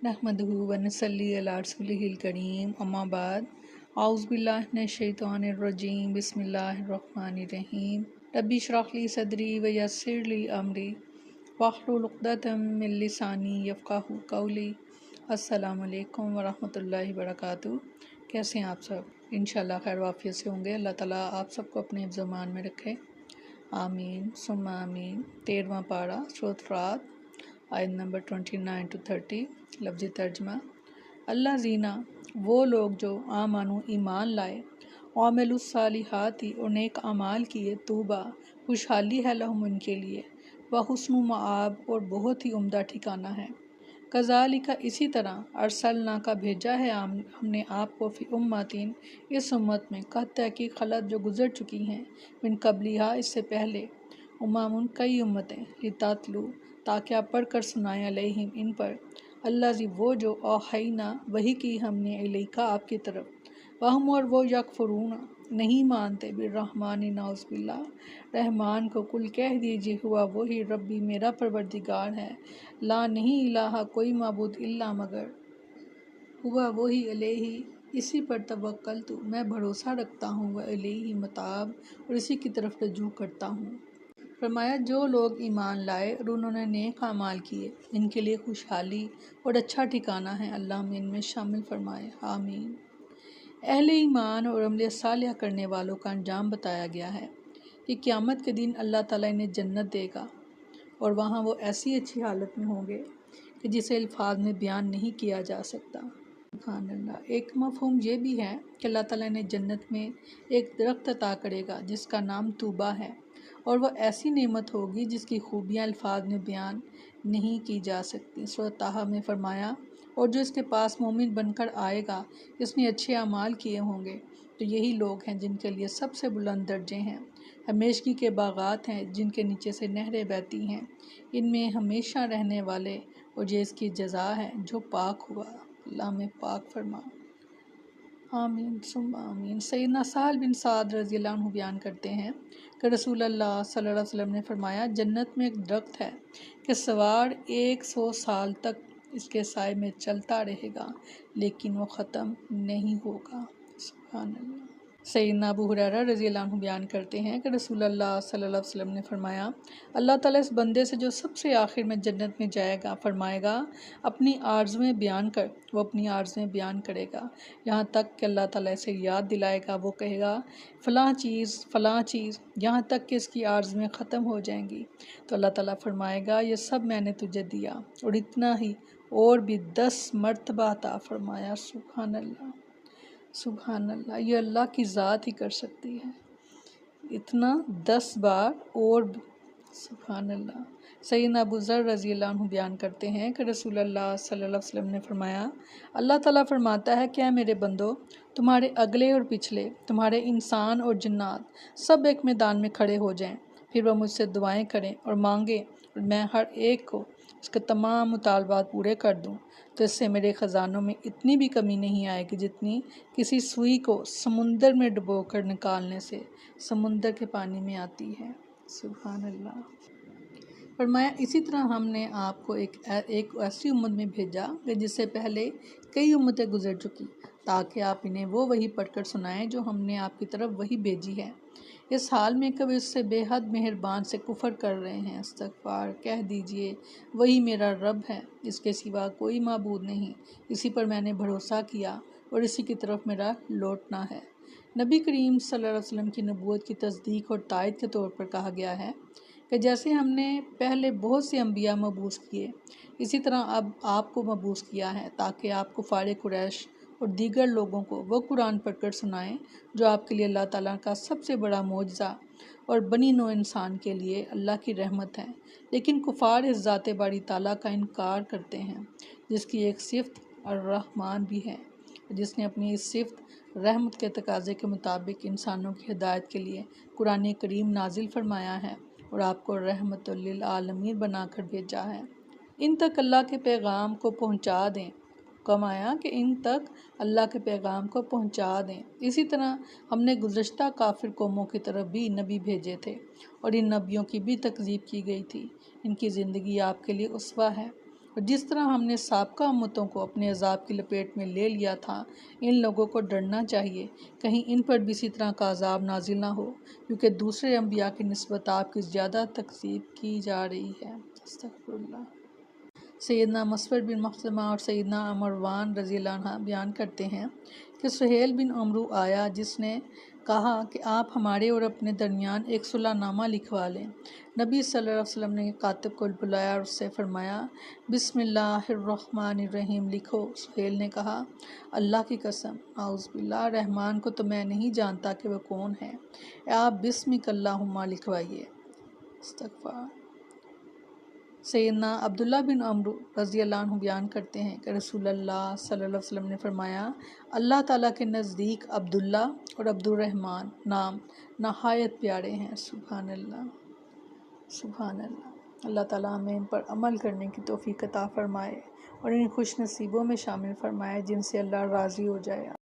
नहमदुहु व नसल्ली अला रसूलिहिल करीम अम्मा बाद औज़ु बिल्लाहि मिनश शैतानिर रजीम बिस्मिल्लाहिर रहमानिर रहीम रब्बि इश्रह ली सदरी व यस्सिर ली अमरी वहलुल उक़दतम मिन लिसानी यफ़क़हू क़ौली। अस्सलामु अलैकुम व रहमतुल्लाहि व बरकातुहू। कैसे हैं आप सब? इंशाअल्लाह खैर वाफ़ियत से होंगे। अल्लाह ताला आप सबको अपने हिफ़्ज़-ओ-अमान में रखे, आमीन सुम्मा आमीन। 13वां पारा सूरत रात, आयत नंबर 29 to 30। लफ्ज़ी तर्जमा। अल्लाह ज़ीना वो लोग जो आमानु ईमान लाए, आमिलुस्सालिहाती और नेक अमाल किए, तूबा खुशहाली है लहुम उनके लिए, व हुस्नु मआब और बहुत ही उम्दा ठिकाना है। कज़ालिका इसी तरह अरसलना का भेजा है हमने आपको फ़ी उम्मतिन इस उम्मत में, कद तहक़ीक़ खलत जो गुज़र चुकी हैं, मिन क़ब्लिहा इससे पहले, उम्ममुन कई उम्मतें, लितातलू ताकि आप पढ़ कर सुनाएं, अलैहिम इन पर, अल्लाज़ी वो जो औहैना वही की हमने इलैका आपकी तरफ, वहम और वो यकफुरून नहीं मानते बिर्रहमानी नाउज़ बिल्लाह रहमान को। कुल कह दीजिए हुआ वही रब्बी मेरा परवरदिगार है, ला नहीं इलाहा कोई माबूद इल्ला मगर, हुआ वही अलैहि इसी पर तवक्कलतु मैं भरोसा रखता हूँ, व इलैहि मताब और इसी की तरफ रजू करता हूँ। फरमाया जो लोग ईमान लाए और उन्होंने नेक अमाल किए, इनके लिए खुशहाली और अच्छा ठिकाना है, अल्लाह में इनमें शामिल फरमाए, आमीन। अहले ईमान और अमल सालिह करने वालों का अंजाम बताया गया है कि क़यामत के दिन अल्लाह ताला इन्हें जन्नत देगा और वहाँ वो ऐसी अच्छी हालत में होंगे कि जिसे अल्फाज में बयान नहीं किया जा सकता। सुभान अल्लाह। एक मफ़हूम ये भी है कि अल्लाह ताला इन्हें जन्नत में एक दरख्त अता करेगा जिसका नाम तूबा है, और वह ऐसी नेमत होगी जिसकी खूबियाँ अल्फाज में बयान नहीं की जा सकती। सूरत ताहा में फरमाया, और जो इसके पास मोमिन बनकर आएगा, इसने अच्छे अमाल किए होंगे, तो यही लोग हैं जिनके लिए सबसे बुलंद दर्जे हैं। हमेशगी के बागात हैं जिनके नीचे से नहरें बहती हैं, इनमें हमेशा रहने वाले, और ये इसकी जज़ा है जो पाक हुआ। अल्लाह में पाक फरमा, आमीन सुम्मा आमीन। सैयदना सहल बिन साद रज़ी अल्लाह अन्हु बयान करते हैं कि रसूल अल्लाह सल्लल्लाहु अलैहि वसल्लम ने फरमाया, जन्नत में एक दरख्त है कि सवार 100 साल तक इसके साए में चलता रहेगा, लेकिन वो ख़त्म नहीं होगा। सुभान अल्लाह। सैयदना अबू हुरैरा रज़ी अल्लाह अन्हु बयान करते हैं कि रसूल अल्लाह सल्लल्लाहु अलैहि वसल्लम ने फरमाया, अल्लाह ताला इस बंदे से जो सबसे आखिर में जन्नत में जाएगा, फरमाएगा अपनी आरज़ुएं बयान कर। वो अपनी आरज़ुएं बयान करेगा यहाँ तक कि अल्लाह ताला इसे याद दिलाएगा। वो कहेगा फ़लाँ चीज़, यहाँ तक कि इसकी आरज़ुएं ख़त्म हो जाएंगी, तो अल्लाह ताला फरमाएगा ये सब मैंने तुझे दिया और इतना ही और भी 10 मरतबा अता फरमाया। सुभान अल्लाह, सुभान अल्लाह। ये अल्लाह की ज़ात ही कर सकती है, इतना 10 बार और भी। सुभान अल्लाह। सैयदना अबू ज़र रज़ी अल्लाह अन्हु बयान करते हैं कि रसूल अल्लाह सल्लल्लाहु अलैहि वसल्लम ने फरमाया, अल्लाह ताला फरमाता है, क्या मेरे बंदो, तुम्हारे अगले और पिछले, तुम्हारे इंसान और जिन्नात सब एक मैदान में खड़े हो जाएं, फिर वह मुझसे दुआएं करें और मांगें, और मैं हर एक को उसके तमाम मुतालबात पूरे कर दूं, तो इससे मेरे ख़जानों में इतनी भी कमी नहीं आएगी जितनी किसी सुई को समुंदर में डुबोकर निकालने से समुंदर के पानी में आती है। सुभान अल्लाह। फरमाया इसी तरह हमने आपको एक ऐसी उम्मत में भेजा कि जिससे पहले कई उम्मतें गुजर चुकी, ताकि आप इन्हें वो वही पढ़कर सुनाएं जो हमने आपकी तरफ वही भेजी है, इस हाल में कभी उससे बेहद मेहरबान से कुफर कर रहे हैं। इस्तग़फ़ार कह दीजिए वही मेरा रब है, इसके सिवा कोई माबूद नहीं, इसी पर मैंने भरोसा किया और इसी की तरफ मेरा लौटना है। नबी करीम सल्लल्लाहु अलैहि वसल्लम की नबूवत की तस्दीक और तायद के तौर पर कहा गया है कि जैसे हमने पहले बहुत से अंबिया मबूस किए, इसी तरह अब आपको मबूस किया है, ताकि आप कुफ़ार कुरैश और दीगर लोगों को वो कुरान पढ़कर सुनाएं जो आपके लिए अल्लाह ताला का सबसे बड़ा मौजज़ा और बनी नौ इंसान के लिए अल्लाह की रहमत है। लेकिन कुफ़ार इस ज़ाते बारी ताला का इनकार करते हैं, जिसकी एक सिफ़त अर्रहमान भी है, जिसने अपनी इस सिफ़त रहमत के तकाज़े के मुताबिक इंसानों की हिदायत के लिए कुरान करीम नाजिल फरमाया है और आपको रहमतुल लिल आलमीन बनाकर भेजा है। इन तक अल्लाह के पैगाम को पहुँचा दें, कमाया कि इन तक अल्लाह के पैगाम को पहुँचा दें। इसी तरह हमने गुज़श्ता काफिर कौमों की तरफ भी नबी भेजे थे और इन नबियों की भी तकज़ीब की गई थी। इनकी ज़िंदगी आपके लिए उसवा है اور جس طرح ہم نے سابقہ امتوں کو اپنے عذاب کی لپیٹ میں لے لیا تھا، ان لوگوں کو ڈرنا چاہیے کہیں ان پر بھی اسی طرح کا عذاب نازل نہ ہو، کیونکہ دوسرے انبیاء کی نسبت آپ کی زیادہ تکذیب کی جا رہی ہے۔ استغفر اللہ۔ سیدنا مسعود بن مخزمہ اور سیدنا مروان رضی اللہ عنہ بیان کرتے ہیں کہ سہیل بن عمرو آیا جس نے کہا کہ آپ ہمارے اور اپنے درمیان ایک صلح نامہ لکھوا لیں۔ نبی صلی اللہ علیہ وسلم نے کاتب کو بلایا اور اس سے فرمایا بسم اللہ الرحمن الرحیم لکھو۔ سہیل نے کہا اللہ کی قسم، اعوذ باللہ، رحمان کو تو میں نہیں جانتا کہ وہ کون ہے، آپ بسمک اللہم لکھوائیے۔ استغفار۔ سیدنا عبداللہ بن عمرو رضی اللہ عنہ بیان کرتے ہیں کہ رسول اللہ صلی اللہ علیہ وسلم نے فرمایا اللہ تعالیٰ کے نزدیک عبداللہ اور عبد الرحمن نام نہایت پیارے ہیں۔ سبحان اللہ، سبحان اللہ۔ اللہ تعالیٰ ہمیں ان پر عمل کرنے کی توفیق عطا فرمائے اور ان خوش نصیبوں میں شامل فرمائے جن سے اللہ راضی ہو جائے۔